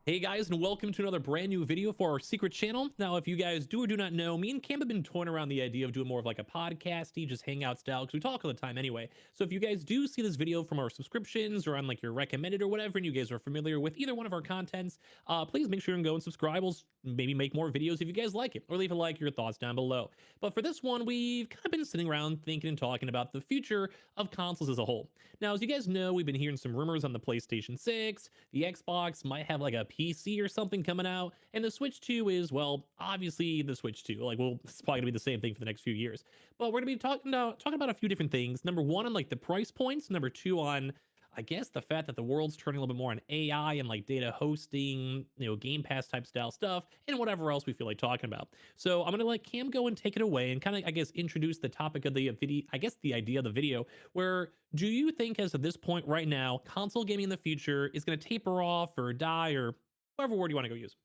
Hey guys, and welcome to another brand new video for our secret channel. Now, if you guys do or do not know, me and Cam have been toying around the idea of doing more of like a podcasty, just hangout style, because we talk all the time anyway. So if you guys do see this video from our subscriptions or on like your recommended or whatever, and you guys are familiar with either one of our contents, please make sure and go and subscribe. We'll maybe make more videos if you guys like it, or leave a like, your thoughts down below. But for this one, we've kind of been sitting around thinking and talking about the future of consoles as a whole. Now, as you guys know, we've been hearing some rumors on the PlayStation 6, the Xbox might have like a PC or something coming out, and the Switch 2 is, well, obviously the Switch 2. Like, well, it's probably gonna be the same thing for the next few years. But we're gonna be talking about a few different things. Number one, on like the price points. Number two, on I guess the fact that the world's turning a little bit more on AI and like data hosting, Game Pass type style stuff, and whatever else we feel like talking about. So I'm gonna let Cam go and take it away and kind of, I guess, introduce the topic of the video. I guess the idea of the video, where do you think, as of this point right now, console gaming in the future is going to taper off or die or whatever word you want to go use?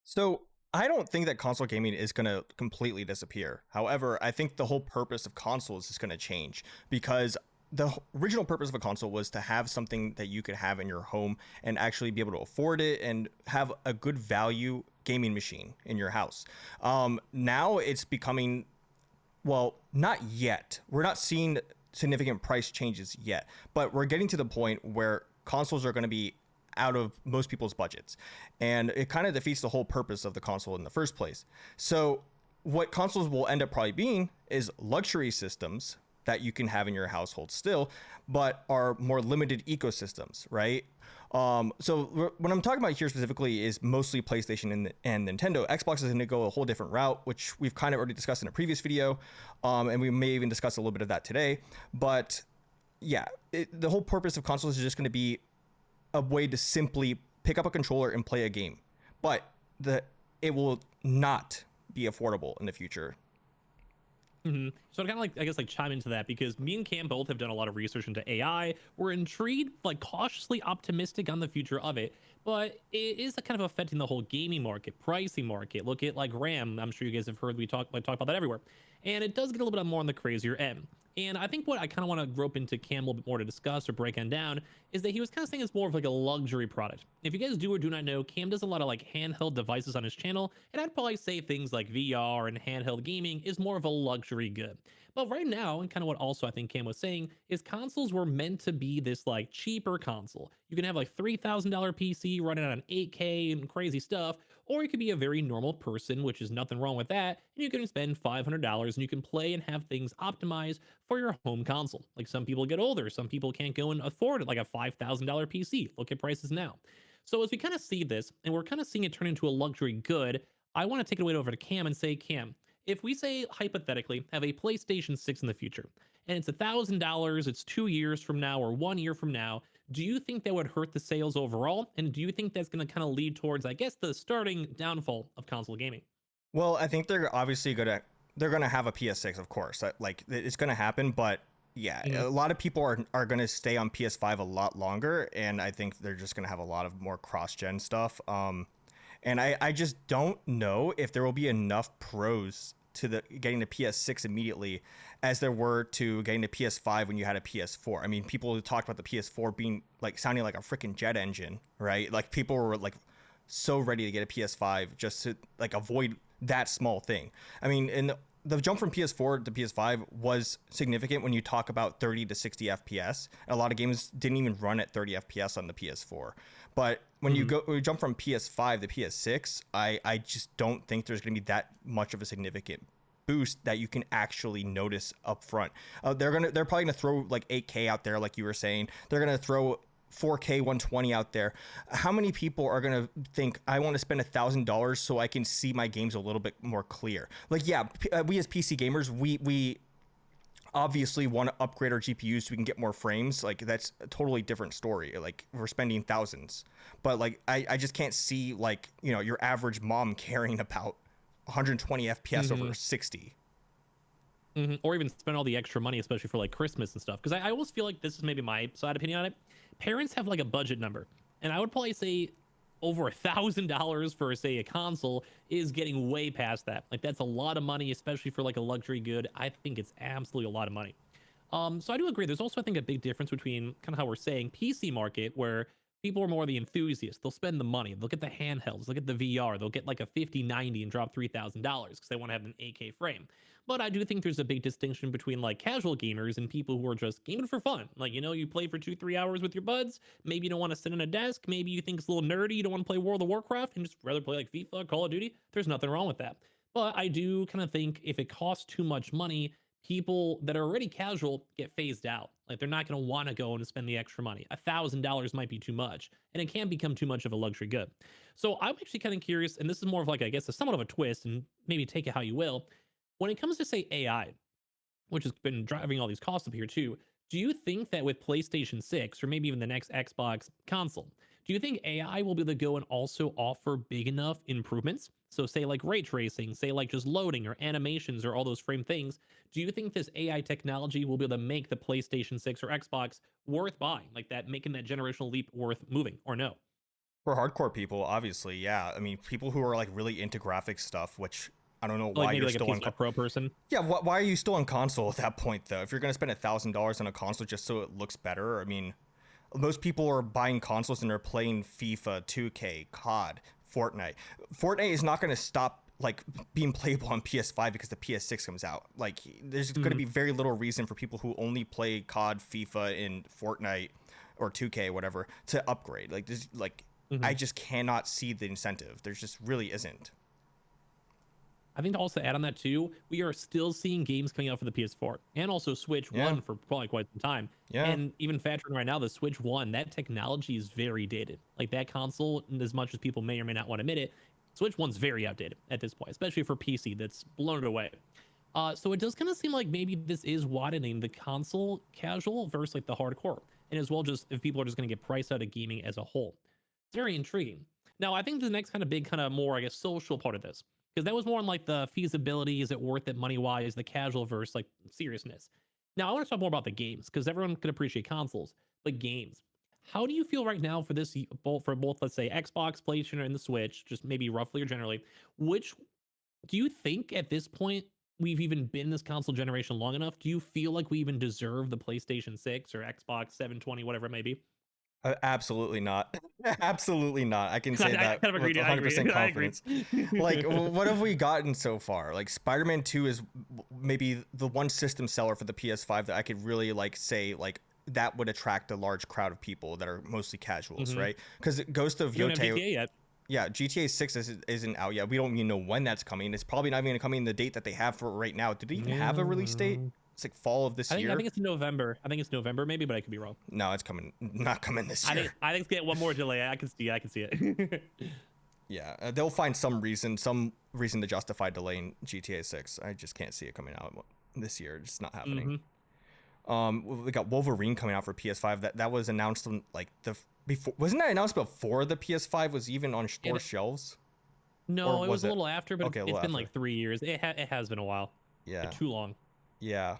So I don't think that console gaming is going to completely disappear. However, I think the whole purpose of consoles is going to change because the original purpose of a console was to have something that you could have in your home and actually be able to afford it and have a good value gaming machine in your house. Now it's becoming, well, not yet. We're not seeing significant price changes yet, but we're getting to the point where consoles are going to be out of most people's budgets, and it kind of defeats the whole purpose of the console in the first place. So what consoles will end up probably being is luxury systems that you can have in your household still, but are more limited ecosystems, right? So what I'm talking about here specifically is mostly PlayStation and Nintendo. Xbox is going to go a whole different route, which we've kind of already discussed in a previous video, and we may even discuss a little bit of that today. But yeah, the whole purpose of consoles is just going to be a way to simply pick up a controller and play a game, but it will not be affordable in the future. So I kind of like, I guess, like chime into that because me and Cam both have done a lot of research into AI. We're intrigued, like cautiously optimistic on the future of it, but it is kind of affecting the whole gaming market, pricing market. Look at like RAM. I'm sure you guys have heard we talk about that everywhere, and it does get a little bit more on the crazier end. And I think what I kind of want to rope into Cam a little bit more to discuss or break on down is that he was kind of saying it's more of like a luxury product. If you guys do or do not know, Cam does a lot of like handheld devices on his channel, and I'd probably say things like VR and handheld gaming is more of a luxury good. But right now, and kind of what also I think Cam was saying, is consoles were meant to be this like cheaper console. You can have like $3,000 PC running on 8K and crazy stuff, or you could be a very normal person, which is nothing wrong with that, and you can spend $500 and you can play and have things optimized for your home console. Like some people get older, some people can't go and afford like a $5,000 PC. Look at prices now. So as we kind of see this, and we're kind of seeing it turn into a luxury good, I want to take it away over to Cam and say, Cam, if we say hypothetically have a PlayStation 6 in the future, and it's $1,000, it's 2 years from now or 1 year from now, do you think that would hurt the sales overall? And do you think that's going to kind of lead towards, I guess, the starting downfall of console gaming? Well, I think they're gonna have a PS6, of course. Like it's gonna happen, but yeah, Mhm. a lot of people are gonna stay on PS5 a lot longer, and I think they're just gonna have a lot of more cross-gen stuff. And I just don't know if there will be enough pros to the getting the PS6 immediately as there were to getting the PS5 when you had a PS4. I mean, people talked about the PS4 being like sounding like a freaking jet engine, right? Like people were like so ready to get a PS5 just to like avoid that small thing. I mean, and the jump from PS4 to PS5 was significant when you talk about 30 to 60 FPS. A lot of games didn't even run at 30 FPS on the PS4. But when Mhm. when you jump from PS5 to PS6, I just don't think there's going to be that much of a significant boost that you can actually notice up front. They're probably gonna throw like 8K out there, like you were saying. They're gonna throw 4K 120 out there. How many people are gonna think I want to spend $1,000 so I can see my games a little bit more clear? Like, yeah, we as PC gamers, we obviously want to upgrade our GPUs so we can get more frames. Like that's a totally different story. Like we're spending thousands, but like I just can't see like your average mom caring about 120 FPS over Mhm. 60. Or even spend all the extra money, especially for like Christmas and stuff. Because I always feel like this is maybe my side opinion on it. Parents have like a budget number, and I would probably say over $1,000 for say a console is getting way past that. Like that's a lot of money, especially for like a luxury good. I think it's absolutely a lot of money. So I do agree. There's also, I think, a big difference between kind of how we're saying PC market, where People are more the enthusiasts. They'll spend the money. They'll get the handhelds. They'll get the VR. They'll get like a 5090 and drop $3,000 because they want to have an 8K frame. But I do think there's a big distinction between like casual gamers and people who are just gaming for fun. Like, you play for 2-3 hours with your buds. Maybe you don't want to sit on a desk. Maybe you think it's a little nerdy. You don't want to play World of Warcraft and just rather play like FIFA, Call of Duty. There's nothing wrong with that. But I do kind of think if it costs too much money, people that are already casual get phased out. Like they're not going to want to go and spend the extra money. $1,000 might be too much, and it can become too much of a luxury good. So I'm actually kind of curious, and this is more of like I guess a somewhat of a twist, and maybe take it how you will. When it comes to say AI, which has been driving all these costs up here too. Do you think that with PlayStation 6 or maybe even the next Xbox console, do you think AI will be able to go and also offer big enough improvements? So say like ray tracing, say like just loading or animations or all those frame things. Do you think this AI technology will be able to make the PlayStation 6 or Xbox worth buying? Like that, making that generational leap worth moving or no? For hardcore people, obviously, yeah. I mean, people who are like really into graphic stuff, which I don't know Like why maybe you're like a still on. PS5 Pro person? Yeah, why are you still on console at that point though? If you're gonna spend $1,000 on a console just so it looks better, I mean, most people are buying consoles and they're playing FIFA, 2K, COD, Fortnite. Fortnite is not gonna stop like being playable on PS5 because the PS6 comes out. Like, there's gonna be very little reason for people who only play COD, FIFA, and Fortnite or 2K, whatever, to upgrade. Like, this, like, I just cannot see the incentive. There's just really isn't. I think to also add on that too, we are still seeing games coming out for the PS4 and also Switch Yeah. 1 for probably quite some time. Yeah. And even factoring right now, the Switch 1, that technology is very dated. Like that console, as much as people may or may not want to admit it, Switch 1's very outdated at this point, especially for PC that's blown it away. So it does kind of seem like maybe this is widening the console casual versus like the hardcore. And as well, just if people are just going to get priced out of gaming as a whole. It's very intriguing. Now, I think the next kind of big, kind of more, I guess, social part of this, because that was more on like the feasibility, is it worth it money wise, the casual versus like seriousness. Now, I want to talk more about the games because everyone can appreciate consoles, but games. How do you feel right now for this, both for both, let's say Xbox, PlayStation, and the Switch, just maybe roughly or generally? Which do you think at this point we've even been this console generation long enough? Do you feel like we even deserve the PlayStation 6 or Xbox 720, whatever it may be? Absolutely not. Absolutely not. I can say I that kind of with agree. I agree. 100% I agree. confidence. Like, what have we gotten so far? Like, Spider-Man 2 is maybe the one system seller for the PS5 that I could really like say like that would attract a large crowd of people that are mostly casuals, right? Because Ghost of We don't have Yotei, GTA yet. yeah, GTA 6 isn't out yet. We don't even know when that's coming. It's probably not even going to come in the date that they have for right now. Did they even have a release date? It's like fall of this year. I think it's November. I think it's November, maybe, but I could be wrong. No, it's coming. Not coming this year. I think it's getting one more delay. I can see it. Yeah, they'll find some reason to justify delaying GTA 6. I just can't see it coming out this year. It's not happening. We got Wolverine coming out for PS5. That was announced on like before. Wasn't that announced before the PS5 was even on store shelves? No, it was a little after, but okay, it's been like 3 years. It has been a while. Yeah, like, too long. Yeah,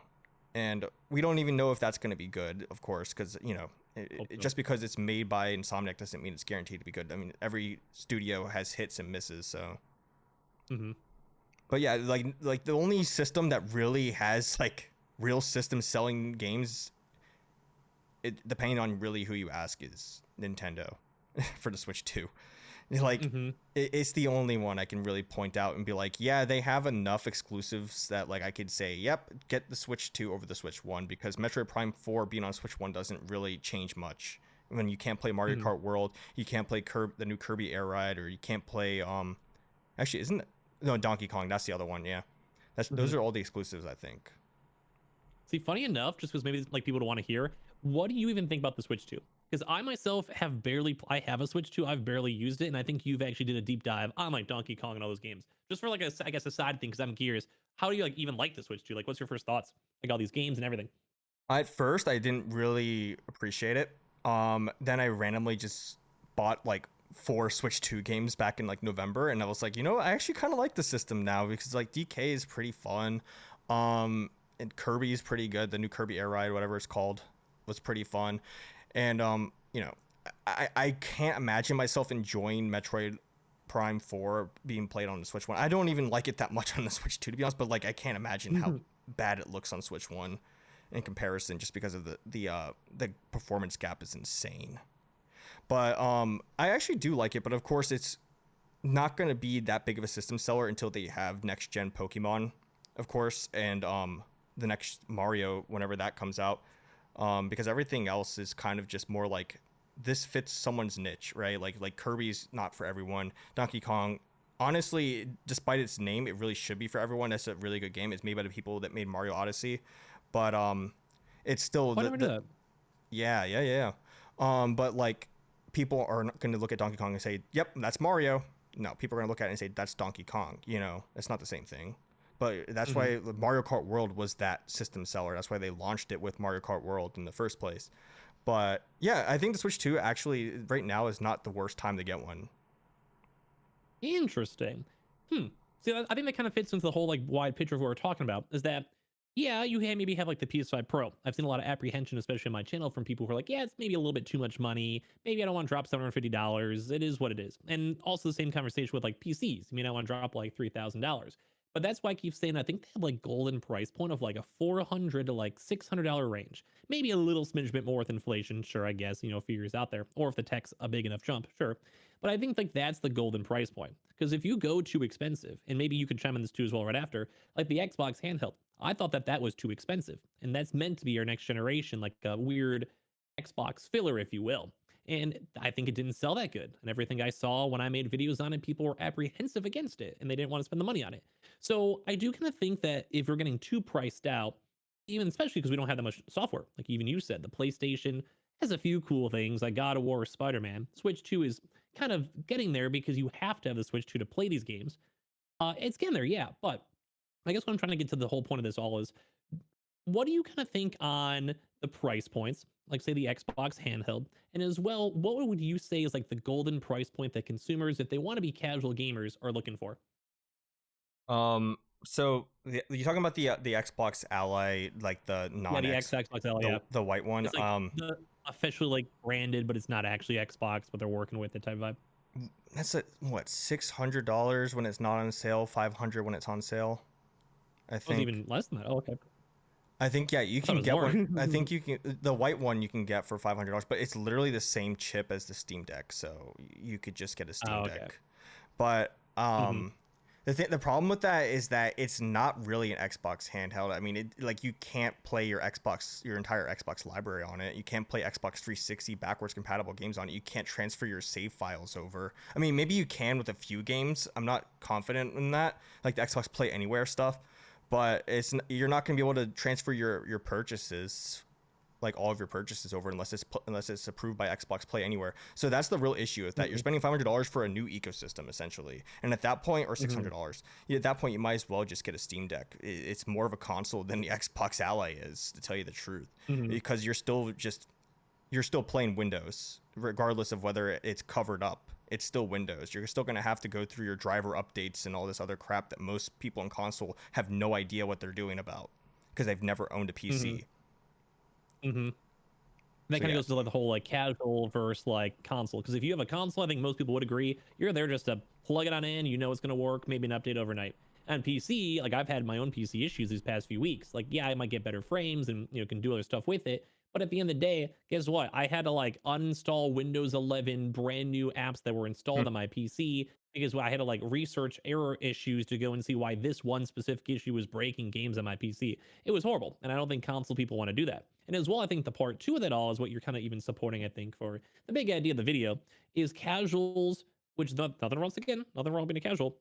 and we don't even know if that's going to be good, of course, because just because it's made by Insomniac doesn't mean it's guaranteed to be good. I mean, every studio has hits and misses, so. But yeah, like the only system that really has like real system selling games, depending on really who you ask, is Nintendo for the Switch 2. Like, it's the only one I can really point out and be like, yeah, they have enough exclusives that like I could say, yep, get the Switch 2 over the Switch 1, because Metroid Prime 4 being on Switch 1 doesn't really change much. When you can't play Mario Kart World, you can't play the new Kirby Air Ride, or you can't play actually isn't it? No, Donkey Kong, that's the other one. Yeah, those are all the exclusives, I think. See, funny enough, just because maybe like people don't want to hear, what do you even think about the Switch 2? Because I myself I have a Switch 2. I've barely used it, and I think you've actually did a deep dive on like Donkey Kong and all those games. Just for like I guess a side thing, because I'm curious. How do you like even like the Switch 2? Like, what's your first thoughts? Like all these games and everything. At first, I didn't really appreciate it. Then I randomly just bought like 4 Switch 2 games back in like November, and I was like, I actually kind of like the system now, because like DK is pretty fun. And Kirby is pretty good. The new Kirby Air Ride, whatever it's called, was pretty fun. And I can't imagine myself enjoying Metroid Prime 4 being played on the Switch 1. I don't even like it that much on the Switch 2, to be honest, but like I can't imagine how bad it looks on Switch 1 in comparison, just because of the performance gap is insane. But I actually do like it, but of course it's not going to be that big of a system seller until they have next gen Pokemon, of course, and the next Mario whenever that comes out. Because everything else is kind of just more like this fits someone's niche, right? Like Kirby's not for everyone. Donkey Kong, honestly, despite its name, it really should be for everyone. That's a really good game. It's made by the people that made Mario Odyssey, but it's still Oh, I never knew the that. yeah. But like people are not going to look at Donkey Kong and say, "Yep, that's Mario." No, people are going to look at it and say, "That's Donkey Kong." You know, it's not the same thing. But that's Hmm. why the Mario Kart World was that system seller. That's why they launched it with Mario Kart World in the first place. But yeah, I think the Switch 2 actually right now is not the worst time to get one. Interesting. Hmm. See, I think that kind of fits into the whole like wide picture of what we're talking about. Is that yeah, you maybe have like the PS5 Pro. I've seen a lot of apprehension, especially on my channel, from people who are like, yeah, it's maybe a little bit too much money. Maybe I don't want to drop $750. It is what it is. And also the same conversation with like PCs. I mean, I want to drop like $3,000. But that's why I keep saying I think they have like golden price point of like a $400 to like $600 range. Maybe a little smidge bit more with inflation, sure, I guess, a few years out there. Or if the tech's a big enough jump, sure. But I think like that's the golden price point. Because if you go too expensive, and maybe you could chime in this too as well right after, like the Xbox handheld, I thought that that was too expensive, and that's meant to be our next generation, like a weird Xbox filler, if you will. And I think it didn't sell that good. And everything I saw when I made videos on it, people were apprehensive against it, and they didn't want to spend the money on it. So I do kind of think that if we're getting too priced out, even especially because we don't have that much software, like even you said, the PlayStation has a few cool things like God of War, Spider Man. Switch 2 is kind of getting there because you have to have the Switch 2 to play these games. It's getting there, yeah. But I guess what I'm trying to get to the whole point of this all is what do you kind of think on the price points, like say the Xbox handheld, and as well, what would you say is like the golden price point that consumers, if they want to be casual gamers, are looking for? So you're talking about the Xbox Ally, like the Yeah, the non-X, Xbox L, yeah. the white one. It's like the officially like branded, but it's not actually Xbox, but they're working with it type vibe. That's a what, $600 when it's not on sale, 500 when it's on sale. I It was think. even less than that. Oh, okay. I think yeah, you I thought it can was get more. one. I think you can the white one you can get for $500, but it's literally the same chip as the Steam Deck, so you could just get a Steam Oh, okay. Deck. But Hmm. the problem with that is that it's not really an Xbox handheld. I mean, like you can't play your entire Xbox library on it. You can't play Xbox 360 backwards compatible games on it. You can't transfer your save files over. I mean, maybe you can with a few games. I'm not confident in that, like the Xbox Play Anywhere stuff, but you're not going to be able to transfer your purchases, like all of your purchases over, unless it's approved by Xbox Play Anywhere. So that's the real issue, is that you're Hmm. spending $500 for a new ecosystem essentially. And at that point, or Hmm. $600, at that point you might as well just get a Steam Deck. It's more of a console than the Xbox Ally is, to tell you the truth, Hmm. because you're still playing Windows regardless of whether it's covered up. It's still Windows. You're still going to have to go through your driver updates and all this other crap that most people in console have no idea what they're doing about because they've never owned a Hmm. PC. Hmm. That So kind of yeah. goes to like the whole like casual versus like console. Because if you have a console, I think most people would agree you're there just to plug it on in. You know it's going to work. Maybe an update overnight. On PC, like I've had my own PC issues these past few weeks. Like yeah, I might get better frames and can do other stuff with it. But at the end of the day, guess what? I had to like uninstall Windows 11 brand new apps that were installed on my PC because I had to like research error issues to go and see why this one specific issue was breaking games on my PC. It was horrible. And I don't think console people want to do that. And as well, I think the part two of that all is what you're kind of even supporting, I think, for the big idea of the video is casuals, which nothing wrong again, nothing wrong being a casual,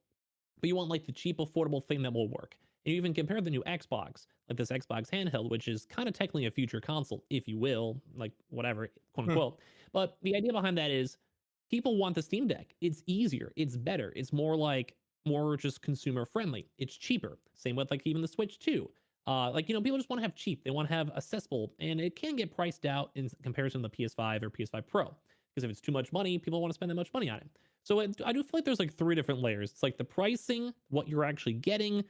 but you want like the cheap, affordable thing that will work. And you even compare the new Xbox, like this Xbox handheld, which is kind of technically a future console, if you will, like whatever, quote Hmm. unquote. But the idea behind that is people want the Steam Deck. It's easier, it's better, it's more just consumer friendly. It's cheaper. Same with like even the Switch 2. Like people just want to have cheap. They want to have accessible, and it can get priced out in comparison to the PS5 or PS5 Pro. Because if it's too much money, people want to spend that much money on it. So I do feel like there's like three different layers. It's like the pricing, what you're actually getting,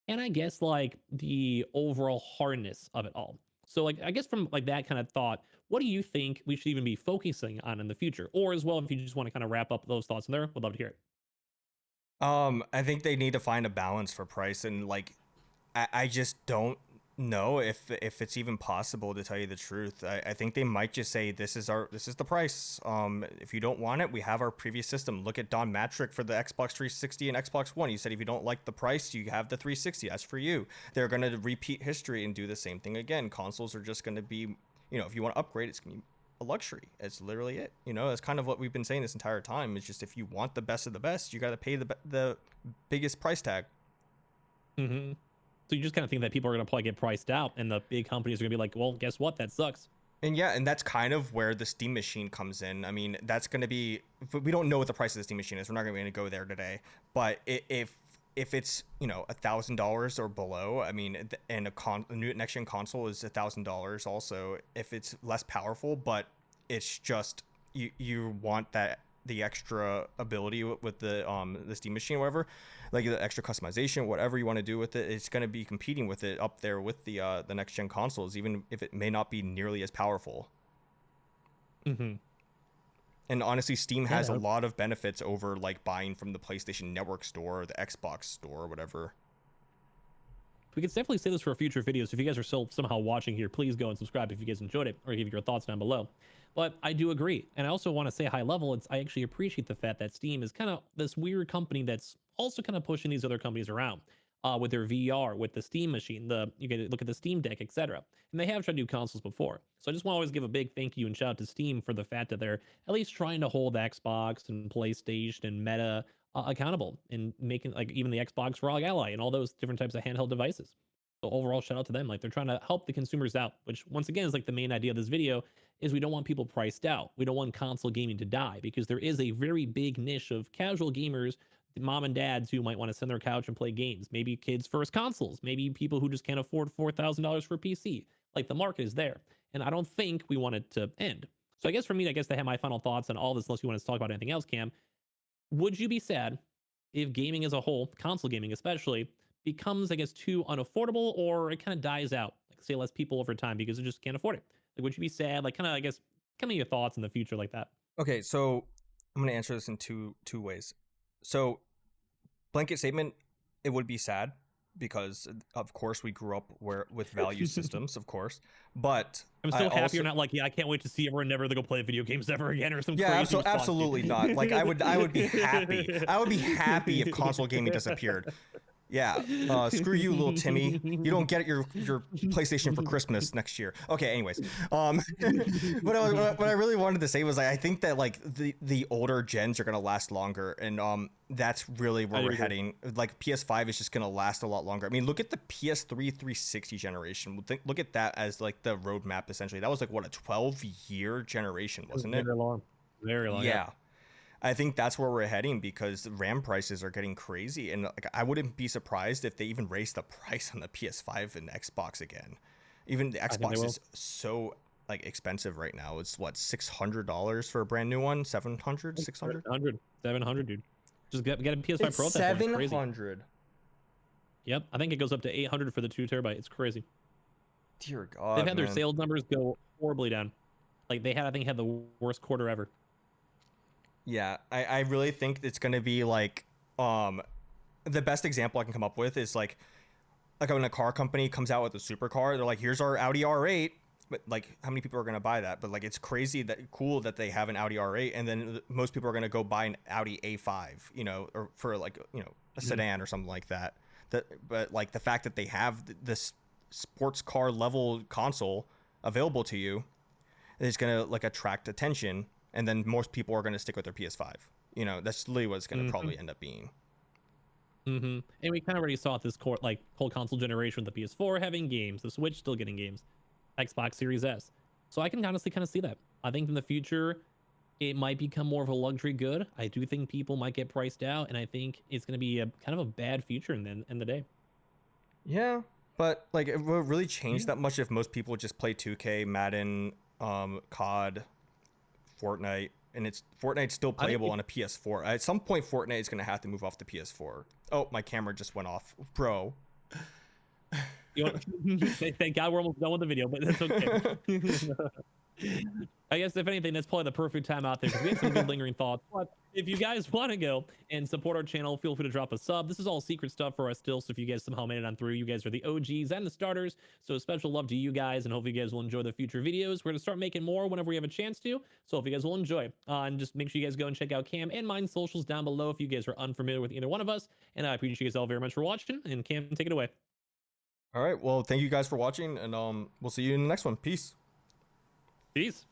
and I guess like the overall hardness of it all. So like I guess from like that kind of thought, what do you think we should even be focusing on in the future? Or as well, if you just want to kind of wrap up those thoughts in there, would love to hear it. I think they need to find a balance for price, and like I just don't. No, if it's even possible, to tell you the truth, I think they might just say this is the price. If you don't want it, we have our previous system. Look at Don Matrick for the Xbox 360 and Xbox One. He said if you don't like the price, you have the 360. That's for you. They're gonna repeat history and do the same thing again. Consoles are just gonna be, if you want to upgrade, it's gonna be a luxury. It's literally it. That's kind of what we've been saying this entire time. It's just if you want the best of the best, you got to pay the biggest price tag. Mm-hmm. So you just kind of think that people are going to probably get priced out, and the big companies are going to be like, well, guess what? That sucks. And yeah, and that's kind of where the Steam machine comes in. I mean, that's going to be, we don't know what the price of the Steam machine is. We're not going to go there today. But if it's $1,000 or below, I mean, and a new next gen console is $1,000 also. If it's less powerful, but it's just you want the extra ability with the Steam machine or whatever, like the extra customization, whatever you want to do with it, it's going to be competing with it up there with the next gen consoles, even if it may not be nearly as powerful. Mm-hmm. And honestly, Steam has a lot of benefits over like buying from the PlayStation Network store or the Xbox store or whatever. We could definitely say this for future videos. If you guys are still somehow watching here, please go and subscribe if you guys enjoyed it, or give your thoughts down below. But I do agree. And I also want to say high level, I actually appreciate the fact that Steam is kind of this weird company that's also kind of pushing these other companies around with their VR, with the Steam machine, you can look at the Steam Deck, etc. And they have tried to do consoles before. So I just want to always give a big thank you and shout out to Steam for the fact that they're at least trying to hold Xbox and PlayStation and Meta accountable, and making like even the Xbox ROG Ally and all those different types of handheld devices. So overall, shout out to them. Like, they're trying to help the consumers out, which once again is like the main idea of this video, is we don't want people priced out. We don't want console gaming to die, because there is a very big niche of casual gamers, mom and dads who might want to sit on their couch and play games. Maybe kids' first consoles. Maybe people who just can't afford $4,000 for a PC. Like, the market is there. And I don't think we want it to end. So I guess for me, I guess they have my final thoughts on all this, unless you want to talk about anything else, Cam. Would you be sad if gaming as a whole, console gaming especially, becomes, I guess, too unaffordable, or it kind of dies out, like say less people over time because they just can't afford it? Like, would you be sad? Like, kind of, I guess, kind of your thoughts in the future like that. Okay, so I'm going to answer this in two ways. So, blanket statement, it would be sad, because of course we grew up with value systems, of course. But I'm so happy you're not like, yeah, I can't wait to see everyone never to go play video games ever again, or some crazy response. Absolutely not. Like, I would be happy. I would be happy if console gaming disappeared. Yeah, screw you, little Timmy. You don't get your PlayStation for Christmas next year. Okay, anyways, what I really wanted to say was, I think that like the older gens are gonna last longer, and that's really where we're heading. Like, PS5 is just gonna last a lot longer. I mean, look at the PS3 360 generation. Look at that as like the roadmap essentially. That was like what, a 12-year generation, wasn't it? Very long. Very long. Yeah. I think that's where we're heading, because RAM prices are getting crazy, and like, I wouldn't be surprised if they even raise the price on the PS5 and Xbox again. Even the Xbox is so like expensive right now. It's what, $600 for a brand new one? 700, 600, 700, dude. Just get a PS5 it's Pro. 700. Yep, I think it goes up to 800 for the 2TB. It's crazy. Dear God, they've had their sales numbers go horribly down. Like, I think had the worst quarter ever. Yeah, I really think it's gonna be like, the best example I can come up with is like when a car company comes out with a supercar, they're like, here's our Audi R8, but like, how many people are gonna buy that? But like, it's crazy cool that they have an Audi R8, and then most people are gonna go buy an Audi A5, or for like, a sedan or something like that. But like, the fact that they have this sports car level console available to you is gonna like attract attention. And then most people are going to stick with their PS5. That's literally what it's going to probably end up being. And we kind of already saw it this whole console generation with the PS4 having games, the Switch still getting games, Xbox Series S. So I can honestly kind of see that. I think in the future, it might become more of a luxury good. I do think people might get priced out, and I think it's going to be a kind of a bad future in the day. Yeah, but like, it will really change that much if most people just play 2K, Madden, COD, Fortnite, and Fortnite's still playable on a PS4. At some point, Fortnite is going to have to move off the PS4. Oh, my camera just went off, bro. Thank God we're almost done with the video, but that's okay. I guess if anything, that's probably the perfect time out there because we had some good lingering thoughts. But if you guys want to go and support our channel, feel free to drop a sub. This is all secret stuff for us still. So if you guys somehow made it on through, you guys are the OGs and the starters. So special love to you guys, and hopefully you guys will enjoy the future videos. We're gonna start making more whenever we have a chance to. So if you guys will enjoy, and just make sure you guys go and check out Cam and mine's socials down below if you guys are unfamiliar with either one of us. And I appreciate you guys all very much for watching. And Cam, take it away. All right. Well, thank you guys for watching, and we'll see you in the next one. Peace. Peace.